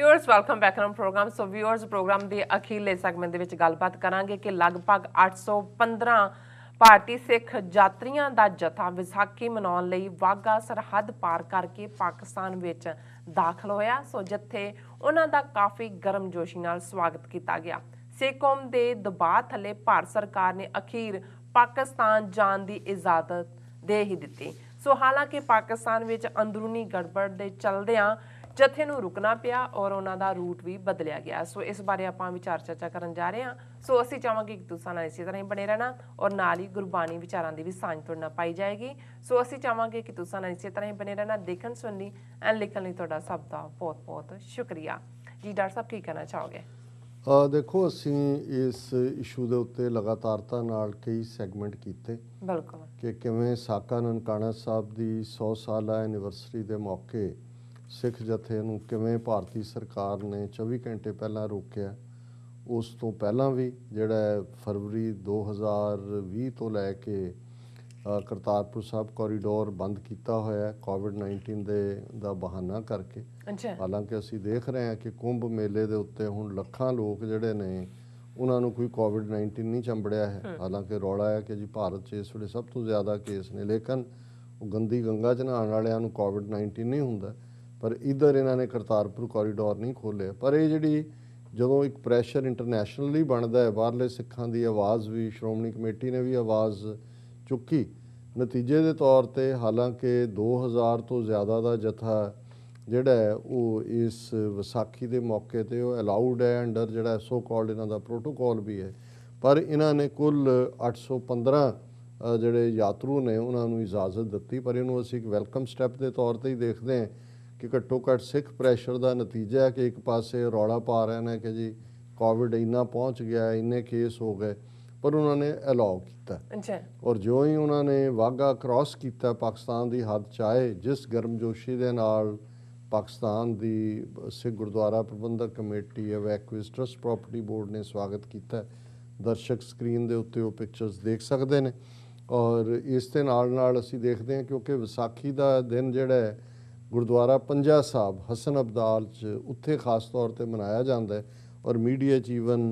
Viewers welcome back on program. So viewers program के अखीरले segment के गलबात करांगे कि लगभग 815 ਭਾਰਤੀ ਸਿੱਖ ਯਾਤਰੀਆਂ ਦਾ ਜਥਾ ਵਿਸਾਖੀ ਮਨਾਉਣ ਲਈ ਵਾਘਾ ਸਰਹੱਦ ਪਾਰ ਕਰਕੇ ਪਾਕਿਸਤਾਨ ਵਿੱਚ ਦਾਖਲ ਹੋਇਆ। ਸੋ ਜਿੱਥੇ ਉਹਨਾਂ ਦਾ ਕਾਫੀ ਗਰਮਜੋਸ਼ੀ ਨਾਲ ਸਵਾਗਤ ਕੀਤਾ ਗਿਆ। ਸਿੱਖ ਕੌਮ ਦੇ ਦਬਾਅ ਥੱਲੇ ਭਾਰਤ ਸਰਕਾਰ ਨੇ ਅਖੀਰ ਪਾਕਿਸਤਾਨ ਜਾਣ ਦੀ ਇਜਾਜ਼ਤ ਦੇ ਹੀ ਦਿੱਤੀ। ਸੋ ਹਾਲਾਂਕਿ ਪਾਕਿਸਤਾਨ ਵਿੱਚ ਅੰਦਰੂਨੀ ਗੜਬੜ ਦੇ ਚਲਦਿਆਂ जत्थे नूं रुकना पिया और उन्हां दा रूट भी बदलिया गया। सो इस बारे आपां विचार चर्चा करन जा रहे हां। सो असीं चाहांगे कि तुसां नाल इसी तरह ही बने रहना और नाल ही गुरबाणी विचारां दी भी सांझ तुहाडे नाल पाई जाएगी। सो असीं चाहांगे कि तुसां नाल इसी तरह ही बने रहना। देखण सुणन लई एंड लिखण लई तुहाडा सब दा बहुत बहुत शुक्रिया जी। डॉक्टर साहब की कहना चाहोगे? देखो असी इस इशू के उत्ते लगातारता नाल कई सैगमेंट किए बिल्कुल कि किवें साका ननकाना साहब की 100 साला एनिवर्सरी के मौके सिख जथे नूं किवें भारती सरकार ने 24 घंटे पहला रोकिया। उस तो पहला भी जिहड़ा फरवरी 2020 तो लैके करतारपुर साहब कॉरीडोर बंद किया होया कोविड-19 दा बहाना करके। हालांकि असी देख रहे हैं कि कुंभ मेले के उत्ते हुण लखां लोग जिहड़े ने उन्हां नूं कोई कोविड-19 नहीं चंबड़िया है। हालांकि रौला है कि जी भारत च इस वेले सब तो ज़्यादा केस ने, लेकिन गंदी गंगा च नहाण वालियां नूं कोविड-19 नहीं हुंदा। पर इधर इन्होंने करतारपुर कॉरीडोर नहीं खोले। पर ये जी जो एक प्रैशर इंटरनैशनली बनता है, बाहरले सिखां की आवाज़ भी श्रोमणी कमेटी ने भी आवाज़ चुकी नतीजे के तौर पर। हालांकि 2000 तो ज़्यादा का जत्था जिहड़ा है वो इस विसाखी के मौके पर वो अलाउड है अंडर जिहड़ा सो कॉल्ड इन्हां दा प्रोटोकॉल भी है। पर इन्होंने कुल 815 जिहड़े यात्रू ने उन्होंने इजाज़त दी। पर इनू असीं एक वैलकम स्टैप के तौर पर ही देखते हैं कि घट्टो घट्ट सिख प्रैशर का नतीजा है कि एक पासे रौला पा रहे हैं कि जी कोविड इन्ना पहुँच गया, इन्ने केस हो गए, पर उन्होंने अलाउ किया। और जो ही उन्होंने वाघा क्रॉस किया पाकिस्तान की हद चाहे जिस गर्मजोशी के नाल पाकिस्तान की सिख गुरुद्वारा प्रबंधक कमेटी एवैक्यूएज ट्रस्ट प्रॉपर्टी बोर्ड ने स्वागत किया। दर्शक स्क्रीन के उत्ते वो पिक्चर्स देख सकते हैं। और इस दे नाल असीं देखते हैं क्योंकि विसाखी का दिन जिहड़ा है गुरुद्वारा पंजा साहब हसन अब्दाल च उत्थे खास तौर पर मनाया जाता है। और मीडिया ईवन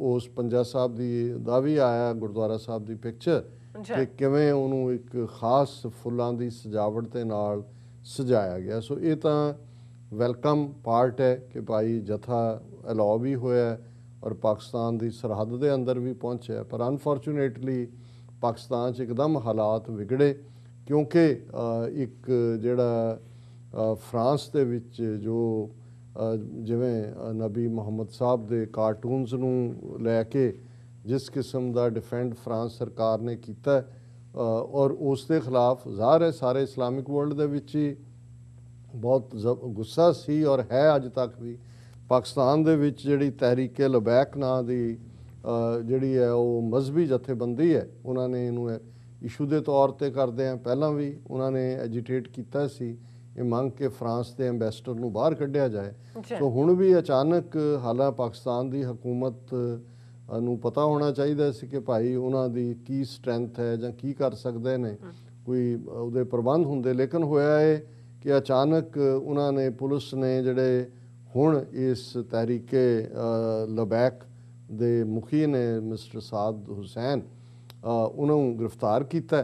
उस पंजा साहब दा भी आया गुरुद्वारा साहब की पिक्चर कि किवें उन्होंने एक खास फुलों की सजावट के नाल सजाया गया। सो ये तो वैलकम पार्ट है कि भाई जत्था अलाउ भी होया और पाकिस्तान की सरहद के अंदर भी पहुँचा। पर अनफॉर्चुनेटली पाकिस्तान एकदम हालात बिगड़े क्योंकि एक जिहड़ा फ्रांस दे विच जो जिवें नबी मुहम्मद साहब दे कार्टूनस नूं लैके जिस किस्म का डिफेंड फ्रांस सरकार ने किया और उस दे खिलाफ ज़ाहिर है सारे इस्लामिक वर्ल्ड दे विच ही बहुत गुस्सा सी और है अज तक भी। पाकिस्तान दे विच जिहड़ी तहरीके लबैक नां दी जिहड़ी है वो मजहबी जथेबंदी है, उन्होंने इनू इशू के तौर पर करते हैं पहला भी उन्होंने एजिटेट किया सी ये मंग के फ्रांस के अंबैसडर नूं बाहर कढ़िया जाए। तो हुण भी अचानक हालांकि पाकिस्तान की हुकूमत नूं पता होना चाहिए सी कि भाई उन्हां दी की स्ट्रेंथ है जां की कर सकते हैं, कोई उहदे प्रबंध हुंदे। लेकिन होया है कि अचानक उन्होंने पुलिस ने जिहड़े हुण इस तहरीके लबैक दे मुखी ने मिस्टर साद हुसैन उन्होंने गिरफ्तार किया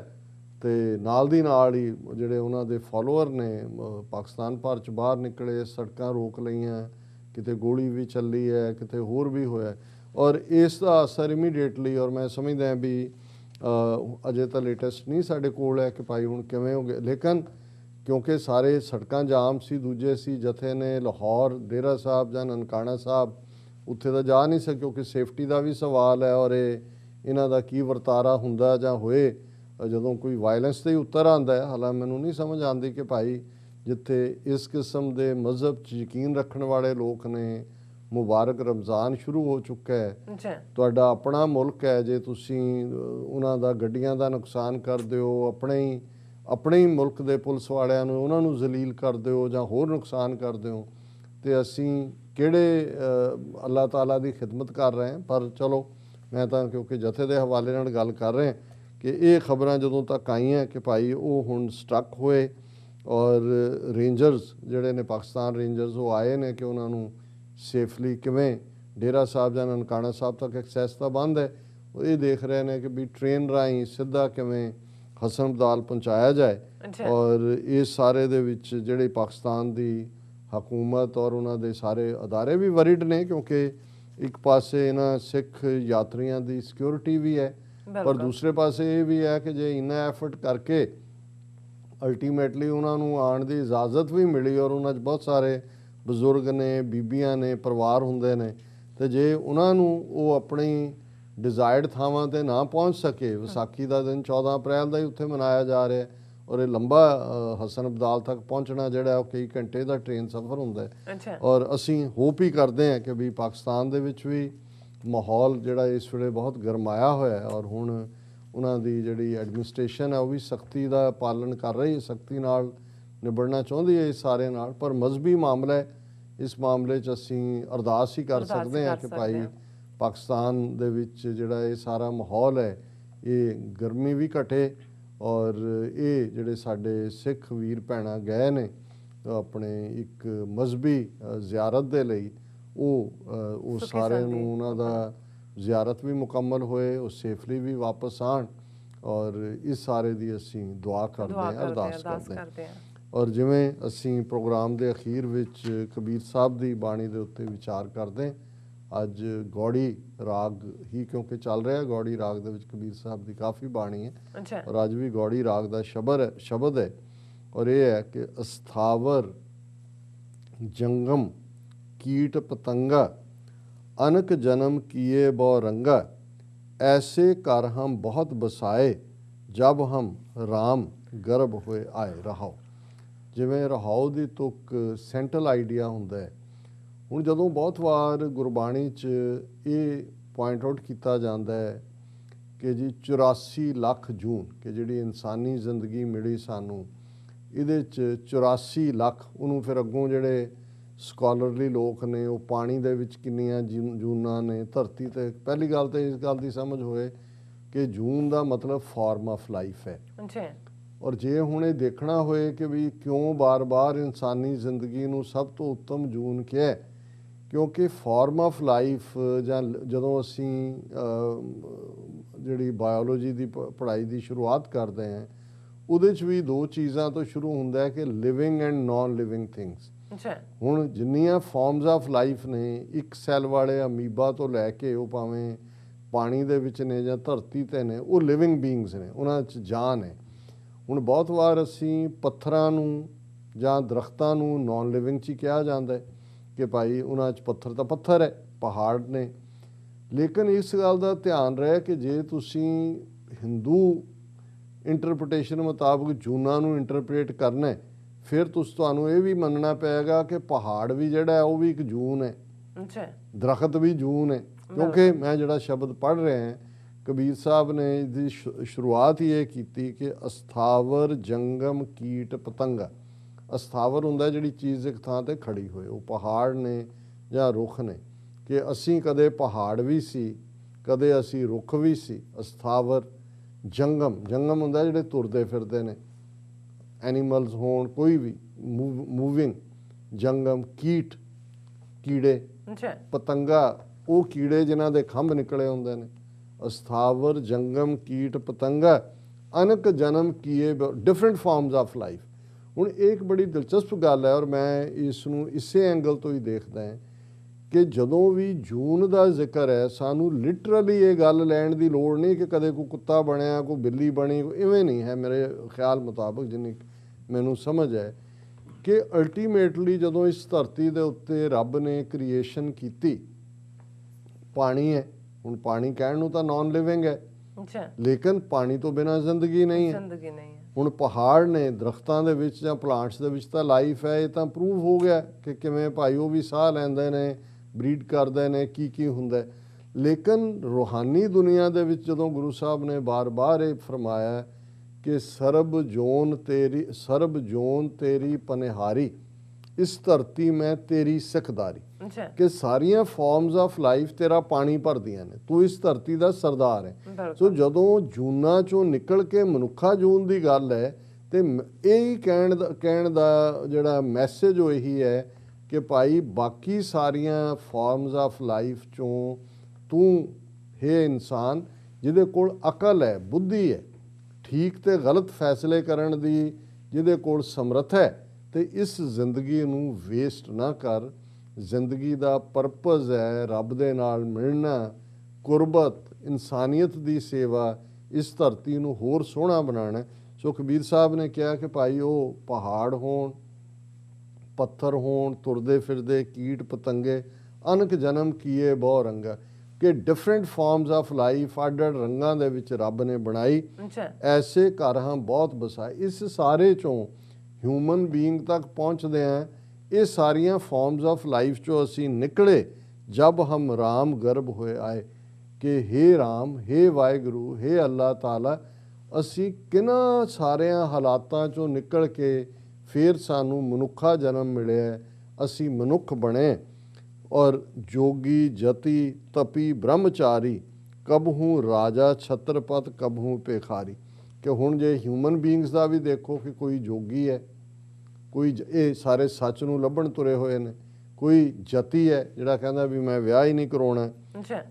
ते नाल दी नाल ही जिहड़े उन्हां दे फॉलोअर ने पाकिस्तान भर च बाहर निकले, सड़कां रोक लईआं, किते गोली भी चली है, किते होर भी होया। और इसका असर इमीडिएटली और मैं समझदा भी अजे तो लेटेस्ट नहीं साडे कोल है कि भाई हुण किवें हो गया। लेकिन क्योंकि सारे सड़कां जाम सी, दूजे सी जथे ने लाहौर डेरा साहब जां ननकाना साहब उत्थे तो जा नहीं सके क्योंकि सेफ्टी का भी सवाल है और इन्हां दा की वरतारा हुंदा जां होए जदों कोई वायलेंस ते ही उत्तर आंदा है। हालांकि मैनूं नहीं समझ आती कि भाई जिथे इस किस्म के मजहब च यकीन रखने वाले लोग ने, मुबारक रमज़ान शुरू हो चुका है, तुहाडा अपना मुल्क है, जे तुसीं उन्हां दा गड्डियां दा नुकसान कर दिओ, अपने ही मुल्क के पुलिस वालियां नूं उन्हां नूं जलील कर दिओ जां होर नुकसान कर दिओ ते असीं किहड़े अल्लाह ताला की खिदमत कर रहे हैं। पर चलो मैं तो क्योंकि जथे के हवाले नाल गल कर रहे हैं कि ये खबरां जदों तक आईयां कि भाई वो हुण स्ट्रक होए ਔਰ ਰੇਂਜਰਸ ਜਿਹੜੇ ਨੇ ਪਾਕਿਸਤਾਨ ਰੇਂਜਰਸ ਉਹ ਆਏ ਨੇ ਕਿ ਉਹਨਾਂ ਨੂੰ ਸੇਫਲੀ ਕਿਵੇਂ ਡੇਰਾ ਸਾਹਿਬ ਜਾਂ ਨਨਕਾਣਾ ਸਾਹਿਬ ਤੱਕ ਐਕਸੈਸ ਤਾਂ ਬੰਦ ਹੈ, ਉਹ ਇਹ ਦੇਖ ਰਹੇ ਨੇ ਕਿ ਵੀ ਟ੍ਰੇਨ ਰਾਹੀਂ ਸਿੱਧਾ ਕਿਵੇਂ ਹਸਨ ਅਬਦਾਲ ਪਹੁੰਚਾਇਆ ਜਾਏ। ਔਰ ਇਸ ਸਾਰੇ ਦੇ ਵਿੱਚ ਜਿਹੜੇ ਪਾਕਿਸਤਾਨ ਦੀ ਹਕੂਮਤ ਔਰ ਉਹਨਾਂ ਦੇ ਸਾਰੇ ਅਦਾਰੇ ਵੀ ਵਰਿਡ ਨੇ, ਕਿਉਂਕਿ ਇੱਕ ਪਾਸੇ ਇਹਨਾਂ ਸਿੱਖ ਯਾਤਰੀਆਂ ਦੀ ਸਿਕਿਉਰਿਟੀ ਵੀ ਹੈ, ਪਰ ਦੂਸਰੇ ਪਾਸੇ ਇਹ ਵੀ ਹੈ ਕਿ ਜੇ ਇੰਨਾ ਐਫਰਟ ਕਰਕੇ ਅਲਟੀਮੇਟਲੀ ਉਹਨਾਂ ਨੂੰ ਆਉਣ ਦੀ ਇਜਾਜ਼ਤ ਵੀ ਮਿਲੀ ਔਰ ਉਹਨਾਂ 'ਚ ਬਹੁਤ ਸਾਰੇ ਬਜ਼ੁਰਗ ਨੇ, ਬੀਬੀਆਂ ਨੇ, ਪਰਿਵਾਰ ਹੁੰਦੇ ਨੇ, ਤੇ ਜੇ ਉਹਨਾਂ ਨੂੰ ਉਹ ਆਪਣੀ ਡਿਜ਼ਾਇਰਡ ਥਾਵਾਂ 'ਤੇ ਨਾ ਪਹੁੰਚ ਸਕੇ, ਵਿਸਾਖੀ ਦਾ ਦਿਨ 14 ਅਪ੍ਰੈਲ ਦਾ ਹੀ ਉੱਥੇ ਮਨਾਇਆ ਜਾ ਰਿਹਾ ਔਰ ਇਹ ਲੰਬਾ ਹਸਨ ਅਬਦਾਲ ਤੱਕ ਪਹੁੰਚਣਾ ਜਿਹੜਾ ਉਹ ਕਈ ਘੰਟੇ ਦਾ ਟ੍ਰੇਨ ਸਫ਼ਰ ਹੁੰਦਾ ਹੈ। ਔਰ ਅਸੀਂ ਹੋਪ ਹੀ ਕਰਦੇ ਹਾਂ ਕਿ ਵੀ ਪਾਕਿਸਤਾਨ ਦੇ ਵਿੱਚ ਵੀ ਮਾਹੌਲ ਜਿਹੜਾ ਇਸ ਵੇਲੇ ਬਹੁਤ ਗਰਮਾਇਆ ਹੋਇਆ ਹੈ ਔਰ ਹੁਣ ਉਹਨਾਂ ਦੀ ਜਿਹੜੀ ਐਡਮਿਨਿਸਟ੍ਰੇਸ਼ਨ ਹੈ ਉਹ ਵੀ ਸਖਤੀ ਦਾ ਪਾਲਣ ਕਰ ਰਹੀ ਹੈ, ਸਖਤੀ ਨਾਲ ਨਿਬੜਨਾ ਚਾਹੁੰਦੀ ਹੈ ਇਸ ਸਾਰੇ ਨਾਲ। ਪਰ ਮਜ਼ਹਬੀ ਮਾਮਲਾ ਹੈ, ਇਸ ਮਾਮਲੇ 'ਚ ਅਸੀਂ ਅਰਦਾਸ ਹੀ ਕਰ ਸਕਦੇ ਹਾਂ ਕਿ ਭਾਈ ਪਾਕਿਸਤਾਨ ਦੇ ਵਿੱਚ ਜਿਹੜਾ ਇਹ ਸਾਰਾ ਮਾਹੌਲ ਹੈ ਇਹ ਗਰਮੀ ਵੀ ਘਟੇ ਔਰ ਇਹ ਜਿਹੜੇ ਸਾਡੇ ਸਿੱਖ ਵੀਰ ਭੈਣਾਂ ਗਏ ਨੇ ਆਪਣੇ ਇੱਕ ਮਜ਼ਹਬੀ ਜ਼ਿਆਰਤ ਦੇ ਲਈ ਉਹ ਸਾਰਿਆਂ ਨੂੰ ਉਹਨਾਂ ਦਾ ਜ਼ਿਆਰਤ ਵੀ ਮੁਕੰਮਲ ਹੋਏ, ਉਹ ਸੇਫਲੀ ਵੀ ਵਾਪਸ ਆਉਣ ਔਰ ਇਸ ਸਾਰੇ ਦੀ ਅਸੀਂ ਦੁਆ ਕਰਦੇ ਹਾਂ, ਅਰਦਾਸ ਕਰਦੇ ਹਾਂ। ਔਰ ਜਿਵੇਂ ਅਸੀਂ ਪ੍ਰੋਗਰਾਮ ਦੇ ਅਖੀਰ ਵਿੱਚ ਕਬੀਰ ਸਾਹਿਬ ਦੀ ਬਾਣੀ ਦੇ ਉੱਤੇ ਵਿਚਾਰ ਕਰਦੇ, ਅੱਜ ਗੌੜੀ ਰਾਗ ਹੀ ਕਿਉਂਕਿ ਚੱਲ ਰਿਹਾ, ਗੌੜੀ ਰਾਗ ਦੇ ਵਿੱਚ ਕਬੀਰ ਸਾਹਿਬ ਦੀ ਕਾਫੀ ਬਾਣੀ ਹੈ ਔਰ ਅੱਜ ਵੀ ਗੌੜੀ ਰਾਗ ਦਾ ਸ਼ਬਦ ਹੈ ਔਰ ਇਹ ਹੈ ਕਿ ਅਸਥਾਵਰ ਜੰਗਮ ਕੀਟ ਪਤੰਗਾ ਅਨਕ ਜਨਮ ਕੀਏ ਬਹੁ ਰੰਗਾ ਐਸੇ ਕਰ ਹਮ ਬਹੁਤ ਬਸਾਏ ਜਬ ਹਮ ਰਾਮ ਗਰਭ ਹੋਏ ਆਏ। ਰਹਾਓ, ਜਿਵੇਂ ਰਹਾਓ ਦੀ ਤੁਕ ਸੈਂਟਰਲ ਆਈਡੀਆ ਹੁੰਦਾ ਹੈ। ਹੁਣ ਜਦੋਂ ਬਹੁਤ ਵਾਰ ਗੁਰਬਾਣੀ 'ਚ ਇਹ ਪੁਆਇੰਟ ਆਊਟ ਕੀਤਾ ਜਾਂਦਾ ਹੈ ਕਿ ਜੀ 84 ਲੱਖ ਜੂਨ ਕਿ ਜਿਹੜੀ ਇਨਸਾਨੀ ਜ਼ਿੰਦਗੀ ਮਿਲੀ ਸਾਨੂੰ, ਇਹਦੇ 'ਚ 84 ਲੱਖ, ਉਹਨੂੰ ਫਿਰ ਅੱਗੋਂ ਜਿਹੜੇ ਸਕਾਲਰਲੀ ਲੋਕ ਨੇ ਉਹ ਪਾਣੀ ਦੇ ਵਿੱਚ ਕਿੰਨੀਆਂ ਜੂਨਾਂ ਨੇ, ਧਰਤੀ 'ਤੇ ਪਹਿਲੀ ਗੱਲ ਤਾਂ ਇਸ ਗੱਲ ਦੀ ਸਮਝ ਹੋਏ ਕਿ ਜੂਨ ਦਾ ਮਤਲਬ ਫਾਰਮ ਆਫ ਲਾਈਫ ਹੈ। ਔਰ ਜੇ ਹੁਣ ਇਹ ਦੇਖਣਾ ਹੋਏ ਕਿ ਵੀ ਕਿਉਂ ਬਾਰ-ਬਾਰ ਇਨਸਾਨੀ ਜ਼ਿੰਦਗੀ ਨੂੰ ਸਭ ਤੋਂ ਉੱਤਮ ਜੂਨ ਕਿਹਾ, ਕਿਉਂਕਿ ਫਾਰਮ ਆਫ ਲਾਈਫ ਜਾਂ ਜਦੋਂ ਅਸੀਂ ਜਿਹੜੀ ਬਾਇਓਲੋਜੀ ਦੀ ਪੜ੍ਹਾਈ ਦੀ ਸ਼ੁਰੂਆਤ ਕਰਦੇ ਹਾਂ ਉਹਦੇ 'ਚ ਵੀ ਦੋ ਚੀਜ਼ਾਂ ਤੋਂ ਸ਼ੁਰੂ ਹੁੰਦਾ ਹੈ ਕਿ living and naan living things. ਹੁਣ ਜਿੰਨੀਆਂ ਫਾਰਮਸ ਆਫ ਲਾਈਫ ਨੇ, ਇੱਕ ਸੈੱਲ ਵਾਲੇ ਅਮੀਬਾ ਤੋਂ ਲੈ ਕੇ ਉਹ ਭਾਵੇਂ ਪਾਣੀ ਦੇ ਵਿੱਚ ਨੇ ਜਾਂ ਧਰਤੀ 'ਤੇ ਨੇ, ਉਹ ਲਿਵਿੰਗ ਬੀਇੰਗਸ ਨੇ, ਉਹਨਾਂ 'ਚ ਜਾਨ ਹੈ। ਹੁਣ ਬਹੁਤ ਵਾਰ ਅਸੀਂ ਪੱਥਰਾਂ ਨੂੰ ਜਾਂ ਦਰਖਤਾਂ ਨੂੰ ਨਾਨ ਲਿਵਿੰਗ 'ਚ ਹੀ ਕਿਹਾ ਜਾਂਦਾ ਹੈ ਕਿ ਭਾਈ ਉਹਨਾਂ 'ਚ ਪੱਥਰ ਤਾਂ ਪੱਥਰ ਹੈ, ਪਹਾੜ ਨੇ। ਲੇਕਿਨ ਇਸ ਗੱਲ ਦਾ ਧਿਆਨ ਰਹੇ ਕਿ ਜੇ ਤੁਸੀਂ ਹਿੰਦੂ ਇੰਟਰਪ੍ਰੀਟੇਸ਼ਨ ਮੁਤਾਬਕ ਜੂਨਾਂ ਨੂੰ ਇੰਟਰਪ੍ਰੀਟ ਕਰਨਾ ਫਿਰ ਤੁਹਾਨੂੰ ਇਹ ਵੀ ਮੰਨਣਾ ਪਏਗਾ ਕਿ ਪਹਾੜ ਵੀ ਜਿਹੜਾ ਹੈ ਉਹ ਵੀ ਇੱਕ ਜੂਨ ਹੈ, ਦਰਖਤ ਵੀ ਜੂਨ ਹੈ। ਕਿਉਂਕਿ ਮੈਂ ਜਿਹੜਾ ਸ਼ਬਦ ਪੜ੍ਹ ਰਿਹਾ ਹਾਂ, ਕਬੀਰ ਸਾਹਿਬ ਨੇ ਇਹਦੀ ਸ਼ੁਰੂਆਤ ਹੀ ਇਹ ਕੀਤੀ ਕਿ ਅਸਥਾਵਰ ਜੰਗਮ ਕੀਟ ਪਤੰਗਾ। ਅਸਥਾਵਰ ਹੁੰਦਾ ਜਿਹੜੀ ਚੀਜ਼ ਇੱਕ ਥਾਂ 'ਤੇ ਖੜੀ ਹੋਏ, ਉਹ ਪਹਾੜ ਨੇ ਜਾਂ ਰੁੱਖ ਨੇ, ਕਿ ਅਸੀਂ ਕਦੇ ਪਹਾੜ ਵੀ ਸੀ, ਕਦੇ ਅਸੀਂ ਰੁੱਖ ਵੀ ਸੀ। ਅਸਥਾਵਰ ਜੰਗਮ ਹੁੰਦਾ ਜਿਹੜੇ ਤੁਰਦੇ ਫਿਰਦੇ ਨੇ, ਐਨੀਮਲਸ ਹੋਣ ਕੋਈ ਵੀ ਮੂਵਿੰਗ। ਜੰਗਮ ਕੀੜੇ, ਪਤੰਗਾ ਉਹ ਕੀੜੇ ਜਿਨ੍ਹਾਂ ਦੇ ਖੰਭ ਨਿਕਲੇ ਹੁੰਦੇ ਨੇ। ਅਸਥਾਵਰ ਜੰਗਮ ਕੀਟ ਪਤੰਗਾ ਅਨਕ ਜਨਮ ਕੀਏ, ਡਿਫਰੈਂਟ ਫਾਰਮਸ ਆਫ ਲਾਈਫ। ਹੁਣ ਇਹ ਇੱਕ ਬੜੀ ਦਿਲਚਸਪ ਗੱਲ ਹੈ ਔਰ ਮੈਂ ਇਸ ਨੂੰ ਇਸੇ ਐਂਗਲ ਤੋਂ ਹੀ ਦੇਖਦਾ ਹਾਂ ਕਿ ਜਦੋਂ ਵੀ ਜੂਨ ਦਾ ਜ਼ਿਕਰ ਹੈ ਸਾਨੂੰ ਲਿਟਰਲੀ ਇਹ ਗੱਲ ਲੈਣ ਦੀ ਲੋੜ ਨਹੀਂ ਕਿ ਕਦੇ ਕੋਈ ਕੁੱਤਾ ਬਣਿਆ, ਕੋਈ ਬਿੱਲੀ ਬਣੀ, ਇਵੇਂ ਨਹੀਂ ਹੈ। ਮੇਰੇ ਖਿਆਲ ਮੁਤਾਬਕ ਜਿੰਨੀ ਮੈਨੂੰ ਸਮਝ ਹੈ ਕਿ ਅਲਟੀਮੇਟਲੀ ਜਦੋਂ ਇਸ ਧਰਤੀ ਦੇ ਉੱਤੇ ਰੱਬ ਨੇ ਕ੍ਰੀਏਸ਼ਨ ਕੀਤੀ, ਪਾਣੀ ਹੈ। ਹੁਣ ਪਾਣੀ ਕਹਿਣ ਨੂੰ ਤਾਂ ਨਾਨ ਲਿਵਿੰਗ ਹੈ, ਲੇਕਿਨ ਪਾਣੀ ਤੋਂ ਬਿਨਾਂ ਜ਼ਿੰਦਗੀ ਨਹੀਂ ਹੈ। ਹੁਣ ਪਹਾੜ ਨੇ, ਦਰਖਤਾਂ ਦੇ ਵਿੱਚ ਜਾਂ ਪਲਾਂਟਸ ਦੇ ਵਿੱਚ ਤਾਂ ਲਾਈਫ ਹੈ। ਇਹ ਤਾਂ ਪ੍ਰੂਵ ਹੋ ਗਿਆ ਕਿ ਕਿਵੇਂ ਭਾਈ ਉਹ ਵੀ ਸਾਹ ਲੈਂਦੇ ਨੇ, ਬਰੀਡ ਕਰਦੇ ਨੇ, ਕੀ ਹੁੰਦਾ। ਲੇਕਿਨ ਰੂਹਾਨੀ ਦੁਨੀਆ ਦੇ ਵਿੱਚ ਜਦੋਂ ਗੁਰੂ ਸਾਹਿਬ ਨੇ ਬਾਰ-ਬਾਰ ਇਹ ਫਰਮਾਇਆ ਕਿ ਸਰਬ ਜੋਨ ਤੇਰੀ ਪਨਿਹਾਰੀ, ਇਸ ਧਰਤੀ ਮੈਂ ਤੇਰੀ ਸਿੱਖਦਾਰੀ, ਕਿ ਸਾਰੀਆਂ ਫਾਰਮਸ ਆਫ ਲਾਈਫ ਤੇਰਾ ਪਾਣੀ ਭਰਦੀਆਂ ਨੇ, ਤੂੰ ਇਸ ਧਰਤੀ ਦਾ ਸਰਦਾਰ ਹੈ। ਸੋ ਜਦੋਂ ਜੂਨਾਂ ਚੋਂ ਨਿਕਲ ਕੇ ਮਨੁੱਖਾ ਜੂਨ ਦੀ ਗੱਲ ਹੈ ਤੇ ਇਹੀ ਕਹਿਣ ਦਾ ਜਿਹੜਾ ਮੈਸੇਜ ਉਹ ਇਹੀ ਹੈ ਕਿ ਭਾਈ ਬਾਕੀ ਸਾਰੀਆਂ ਫਾਰਮਸ ਆਫ ਲਾਈਫ ਚੋਂ ਤੂੰ ਹੈ ਇਨਸਾਨ ਜਿਹਦੇ ਕੋਲ ਅਕਲ ਹੈ, ਬੁੱਧੀ ਹੈ, ਠੀਕ ਤੇ ਗਲਤ ਫੈਸਲੇ ਕਰਨ ਦੀ ਜਿਹਦੇ ਕੋਲ ਸਮਰੱਥ ਹੈ, ਤੇ ਇਸ ਜ਼ਿੰਦਗੀ ਨੂੰ ਵੇਸਟ ਨਾ ਕਰ। ਜ਼ਿੰਦਗੀ ਦਾ ਪਰਪਸ ਹੈ ਰੱਬ ਦੇ ਨਾਲ ਮਿਲਣਾ, ਕੁਰਬਤ, ਇਨਸਾਨੀਅਤ ਦੀ ਸੇਵਾ, ਇਸ ਧਰਤੀ ਨੂੰ ਹੋਰ ਸੋਹਣਾ ਬਣਾਉਣਾ। ਸੋ ਕਬੀਰ ਸਾਹਿਬ ਨੇ ਕਿਹਾ ਕਿ ਭਾਈ ਉਹ ਪਹਾੜ ਹੋਣ, ਪੱਥਰ ਹੋਣ, ਤੁਰਦੇ ਫਿਰਦੇ ਕੀਟ ਪਤੰਗੇ, ਅਨਕ ਜਨਮ ਕੀਏ ਬਹੁ ਰੰਗਾ, ਕਿ ਡਿਫਰੈਂਟ ਫਾਰਮਸ ਆਫ ਲਾਈਫ ਅੱਡ ਅੱਡ ਰੰਗਾਂ ਦੇ ਵਿੱਚ ਰੱਬ ਨੇ ਬਣਾਈ। ਐਸੇ ਘਰ ਹਾਂ ਬਹੁਤ ਬਸਾਏ। ਇਸ ਸਾਰੇ ਚੋਂ ਹਿਊਮਨ ਬੀਇੰਗ ਤੱਕ ਪਹੁੰਚਦੇ ਹਾਂ, ਇਹ ਸਾਰੀਆਂ ਫਾਰਮਸ ਆਫ ਲਾਈਫ ਚੋਂ ਅਸੀਂ ਨਿਕਲੇ ਜਬ ਹਮ ਰਾਮ ਗਰਭ ਹੋਏ ਆਏ, ਕਿ ਹੇ ਰਾਮ, ਹੇ ਵਾਹਿਗੁਰੂ, ਹੇ ਅੱਲਾਹ ਤਾਲਾ, ਅਸੀਂ ਕਿਹਨਾਂ ਸਾਰਿਆਂ ਹਾਲਾਤਾਂ ਚੋਂ ਨਿਕਲ ਕੇ ਫਿਰ ਸਾਨੂੰ ਮਨੁੱਖਾ ਜਨਮ ਮਿਲਿਆ, ਅਸੀਂ ਮਨੁੱਖ ਬਣੇ। ਔਰ ਜੋਗੀ ਜਤੀ ਤਪੀ ਬ੍ਰਹਮਚਾਰੀ, ਕਬਹੂ ਰਾਜਾ ਛਤਰਪਤ ਕਬਹੂ ਭਿਖਾਰੀ, ਕਿ ਹੁਣ ਜੇ ਹਿਊਮਨ ਬੀਇੰਗਸ ਦਾ ਵੀ ਦੇਖੋ ਕਿ ਕੋਈ ਜੋਗੀ ਹੈ, ਕੋਈ ਇਹ ਸਾਰੇ ਸੱਚ ਨੂੰ ਲੱਭਣ ਤੁਰੇ ਹੋਏ ਨੇ, ਕੋਈ ਜਤੀ ਹੈ ਜਿਹੜਾ ਕਹਿੰਦਾ ਵੀ ਮੈਂ ਵਿਆਹ ਹੀ ਨਹੀਂ ਕਰਾਉਣਾ,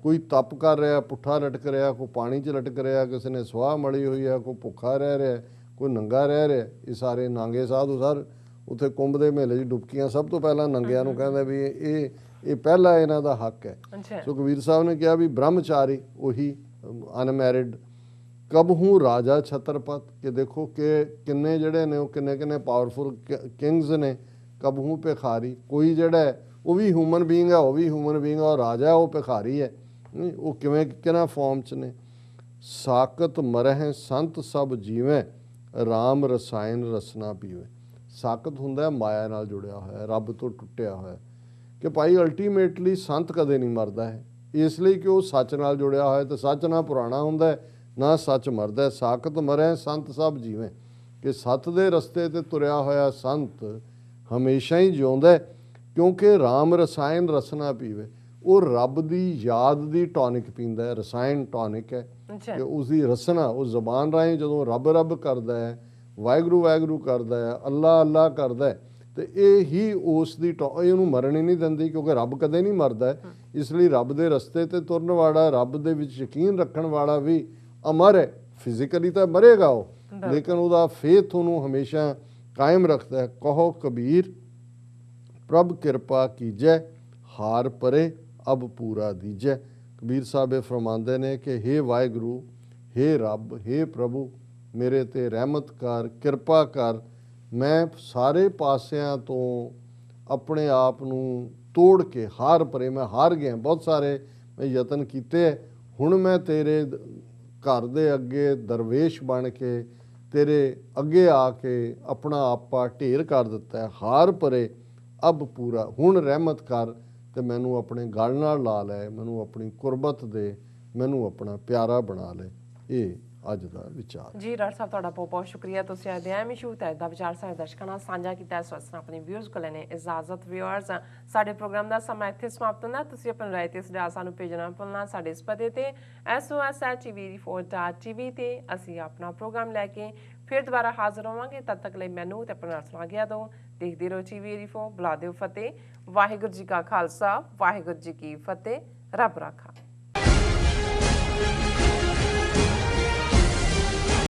ਕੋਈ ਤਪ ਕਰ ਰਿਹਾ, ਪੁੱਠਾ ਲਟਕ ਰਿਹਾ, ਕੋਈ ਪਾਣੀ 'ਚ ਲਟਕ ਰਿਹਾ, ਕਿਸੇ ਨੇ ਸੁਆਹ ਮਲੀ ਹੋਈ ਹੈ, ਕੋਈ ਭੁੱਖਾ ਰਹਿ ਰਿਹਾ, ਕੋਈ ਨੰਗਾ ਰਹਿ ਰਿਹਾ। ਇਹ ਸਾਰੇ ਨਾਂਗੇ ਸਾਧੂ ਸਰ ਉੱਥੇ ਕੁੰਭ ਦੇ ਮੇਲੇ 'ਚ ਡੁਬਕੀਆਂ ਸਭ ਤੋਂ ਪਹਿਲਾਂ ਨੰਗਿਆਂ ਨੂੰ ਕਹਿੰਦਾ ਵੀ ਇਹ ਪਹਿਲਾ ਇਹਨਾਂ ਦਾ ਹੱਕ ਹੈ। ਸੋ ਕਬੀਰ ਸਾਹਿਬ ਨੇ ਕਿਹਾ ਵੀ ਬ੍ਰਹਮਚਾਰੀ ਉਹੀ ਅਨਮੈਰਿਡ, ਕਬਹੂ ਰਾਜਾ ਛਤਰਪਤ, ਕਿ ਦੇਖੋ ਕਿ ਕਿੰਨੇ ਜਿਹੜੇ ਨੇ ਉਹ ਕਿੰਨੇ ਪਾਵਰਫੁਲ ਕਿੰਗਸ ਨੇ। ਕਬਹੂ ਭਿਖਾਰੀ, ਕੋਈ ਜਿਹੜਾ ਹੈ ਉਹ ਵੀ ਹਿਊਮਨ ਬੀਇੰਗ ਹੈ, ਉਹ ਵੀ ਹਿਊਮਨ ਬੀਇੰਗ ਹੈ, ਔਰ ਰਾਜਾ ਉਹ ਭਿਖਾਰੀ ਹੈ। ਉਹ ਕਿਵੇਂ ਕਿਹਨਾਂ ਫਾਰਮ 'ਚ ਨੇ। ਸਾਕਤ ਮਰਹਿ ਸੰਤ ਸਭ ਜੀਵੇਂ, ਰਾਮ ਰਸਾਇਣ ਰਸਨਾ ਪੀਵੇ। ਸਾਕਤ ਹੁੰਦਾ ਮਾਇਆ ਨਾਲ ਜੁੜਿਆ ਹੋਇਆ, ਰੱਬ ਤੋਂ ਟੁੱਟਿਆ ਹੋਇਆ, ਕਿ ਭਾਈ ਅਲਟੀਮੇਟਲੀ ਸੰਤ ਕਦੇ ਨਹੀਂ ਮਰਦਾ ਹੈ, ਇਸ ਲਈ ਕਿ ਉਹ ਸੱਚ ਨਾਲ ਜੁੜਿਆ ਹੋਇਆ, ਤੇ ਸੱਚ ਨਾ ਪੁਰਾਣਾ ਹੁੰਦਾ ਨਾ ਸੱਚ ਮਰਦਾ। ਸਾਕਤ ਮਰਹਿ ਸੰਤ ਸਭ ਜੀਵੇਂ, ਕਿ ਸੱਤ ਦੇ ਰਸਤੇ ਤੇ ਤੁਰਿਆ ਹੋਇਆ ਸੰਤ ਹਮੇਸ਼ਾ ਹੀ ਜਿਉਂਦਾ, ਕਿਉਂਕਿ ਰਾਮ ਰਸਾਇਣ ਰਸਨਾ ਪੀਵੇ। ਉਹ ਰੱਬ ਦੀ ਯਾਦ ਦੀ ਟੌਨਿਕ ਪੀਂਦਾ ਹੈ, ਰਸਾਇਣ ਟੌਨਿਕ ਹੈ, ਕਿ ਉਸਦੀ ਰਸਨਾ, ਉਹ ਜ਼ਬਾਨ ਰਾਹੀਂ ਜਦੋਂ ਰੱਬ ਰੱਬ ਕਰਦਾ ਹੈ, ਵਾਹਿਗੁਰੂ ਵਾਹਿਗੁਰੂ ਕਰਦਾ ਹੈ, ਅੱਲਾ ਅੱਲਾ ਕਰਦਾ ਹੈ, ਤੇ ਇਹ ਹੀ ਉਸ ਦੀ ਇਹਨੂੰ ਮਰਨ ਹੀ ਨਹੀਂ ਦਿੰਦੀ, ਕਿਉਂਕਿ ਰੱਬ ਕਦੇ ਨਹੀਂ ਮਰਦਾ। ਇਸ ਲਈ ਰੱਬ ਦੇ ਰਸਤੇ ਤੇ ਤੁਰਨ ਵਾਲਾ, ਰੱਬ ਦੇ ਵਿੱਚ ਯਕੀਨ ਰੱਖਣ ਵਾਲਾ ਵੀ ਅਮਰ ਹੈ। ਫਿਜ਼ੀਕਲੀ ਤਾਂ ਮਰੇਗਾ ਉਹ, ਲੇਕਿਨ ਉਹਦਾ ਫੇਥ ਉਹਨੂੰ ਹਮੇਸ਼ਾ ਕਾਇਮ ਰੱਖਦਾ ਹੈ। ਕਹੋ ਕਬੀਰ ਪ੍ਰਭ ਕਿਰਪਾ ਕੀਜੈ, ਹਾਰ ਪਰੇ ਅਬ ਪੂਰਾ ਦੀਜੈ। ਕਬੀਰ ਸਾਹਿਬ ਇਹ ਫਰਮਾਉਂਦੇ ਨੇ ਕਿ ਹੇ ਵਾਹਿਗੁਰੂ, ਹੇ ਰੱਬ, ਹੇ ਪ੍ਰਭੂ, ਮੇਰੇ ਤੇ ਰਹਿਮਤ ਕਰ, ਕਿਰਪਾ ਕਰ, ਮੈਂ ਸਾਰੇ ਪਾਸਿਆਂ ਤੋਂ ਆਪਣੇ ਆਪ ਨੂੰ ਤੋੜ ਕੇ ਹਾਰ ਪਰੇ, ਮੈਂ ਹਾਰ ਗਿਆ, ਬਹੁਤ ਸਾਰੇ ਮੈਂ ਯਤਨ ਕੀਤੇ, ਹੁਣ ਮੈਂ ਤੇਰੇ ਘਰ ਦੇ ਅੱਗੇ ਦਰਵੇਸ਼ ਬਣ ਕੇ ਤੇਰੇ ਅੱਗੇ ਆ ਕੇ ਆਪਣਾ ਆਪਾ ਢੇਰ ਕਰ ਦਿੱਤਾ ਹੈ। ਹਾਰ ਪਰੇ ਅਬ ਪੂਰਾ, ਹੁਣ ਰਹਿਮਤ ਕਰ ਤੇ ਮੈਨੂੰ ਆਪਣੇ ਗਲ ਨਾਲ ਲਾ ਲੈ, ਮੈਨੂੰ ਆਪਣੀ ਕੁਰਬਤ ਦੇ, ਮੈਨੂੰ ਆਪਣਾ ਪਿਆਰਾ ਬਣਾ ਲੈ। ਇਹ ਅੱਜ ਦਾ ਵਿਚਾਰ ਜੀ। ਡਾਕਟਰ ਸਾਹਿਬ ਤੁਹਾਡਾ ਬਹੁਤ ਬਹੁਤ ਸ਼ੁਕਰੀਆ, ਤੁਸੀਂ ਅੱਜ ਦੇ ਐਮ ਇਸ਼ੂ ਤੇ ਦਾ ਵਿਚਾਰ ਸਾਡੇ ਦਰਸ਼ਕਾਂ ਨਾਲ ਸਾਂਝਾ ਕੀਤਾ। ਇਸ ਵਾਸਤੇ ਆਪਣੇ ਵਿਊਅਰਸ ਕੋਲ ਨੇ ਇਜਾਜ਼ਤ। ਵਿਊਅਰਸ, ਸਾਡੇ ਪ੍ਰੋਗਰਾਮ ਦਾ ਸਮਾਂ ਇੱਥੇ ਸਮਾਪਤ ਹੁੰਦਾ। ਤੁਸੀਂ ਆਪਣੀ ਰਾਏ ਤੇ ਸੁਝਾਅ ਸਾਨੂੰ ਭੇਜਣਾ ਭੁੱਲਣਾ। ਸਾਡੇ ਇਸ ਪਤੇ ਤੇ SOS@TV4.tv ਤੇ ਅਸੀਂ ਆਪਣਾ ਪ੍ਰੋਗਰਾਮ ਲੈ ਕੇ ਫਿਰ ਦੁਬਾਰਾ ਹਾਜ਼ਰ ਹੋਵਾਂਗੇ। ਤਦ ਤੱਕ ਲਈ ਮੈਨੂੰ ਤੇ ਆਪਣਾ ਸੁਣਾ ਗਿਆ ਦੋ। ਦੇਖਦੇ ਰਹੋ TV4, ਬੁਲਾ ਦਿਓ ਫਤਿਹ। ਵਾਹਿਗੁਰੂ ਜੀ ਕਾ ਖਾਲਸਾ, ਵਾਹਿਗੁਰੂ ਜੀ ਕੀ ਫਤਿਹ। ਰੱਬ ਰਾਖਾ।